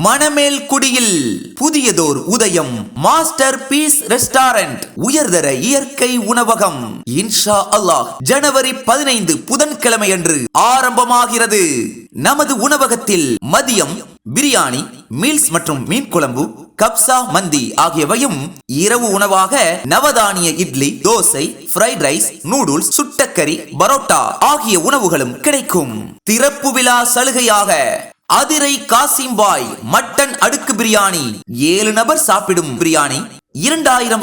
மணமேல்குடியில் புதியதோர் உதயம். Master piece restaurant, உயர்தர இயற்கை உணவகம். இன்ஷா அல்லாஹ் ஜனவரி 15 புதன்கிழமை அன்று ஆரம்பமாகிறது. நமது உணவகத்தில் மதியம் பிரியாணி, மீல்ஸ் மற்றும் மீன் குழம்பு, கப்சா, மந்தி ஆகியவையும், இரவு உணவாக நவதானிய idli, dosa, fried rice, noodles, சுட்டக்கறி, பரோட்டா ஆகிய உணவுகளும் கிடைக்கும். திறப்பு விழா சலுகையாக அதிரை காசிம்பாய் மட்டன் அடுக்கு பிரியாணி, 7 நபர் சாப்பிடும் பிரியாணி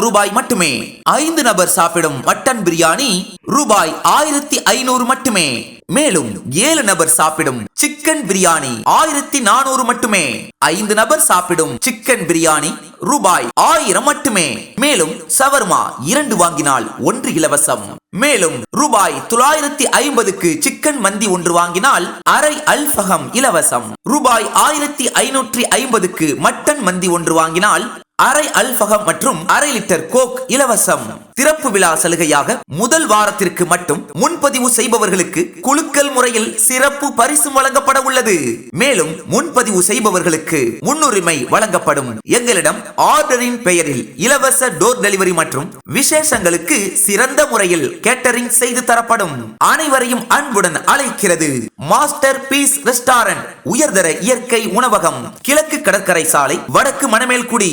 ரூபாய் மட்டுமே. 5 நபர் சாப்பிடும் மட்டன் பிரியாணி ரூபாய் 1500 மட்டுமே. மேலும் 7 நபர் சாப்பிடும் சிக்கன் பிரியாணி 1400 மட்டுமே. 5 நபர் சாப்பிடும் சிக்கன் பிரியாணி ரூபாய் 1000 மட்டுமே. மேலும் சவர்மா 2 வாங்கினால் 1 இலவசம். மேலும் ரூபாய் 950க்கு சிக்கன் மந்தி 1 வாங்கினால் அரை அல்ஃபகம் இலவசம். ரூபாய் 1550க்கு மட்டன் மந்தி 1 வாங்கினால் அரை அல்ஃபகம் மற்றும் அரை லிட்டர் கோக் இலவசம். திறப்பு விழா சலுகையாக முதல் வாரத்திற்கு மட்டும் முன்பதிவு செய்பவர்களுக்கு குலுக்கல் முறையில் சிறப்பு பரிசு வழங்கப்பட உள்ளது. மேலும் முன்பதிவு செய்பவர்களுக்கு முன்னுரிமை வழங்கப்படும். எங்களிடம் ஆர்டரின் பெயரில் இலவச டோர் டெலிவரி மற்றும் விசேஷங்களுக்கு சிறந்த முறையில் கேட்டரிங் செய்து தரப்படும். அனைவரையும் அன்புடன் அழைக்கிறது மாஸ்டர் பீஸ் ரெஸ்டாரண்ட், உயர்தர இயற்கை உணவகம், கிழக்கு கடற்கரை சாலை, வடக்கு மணமேல்குடி.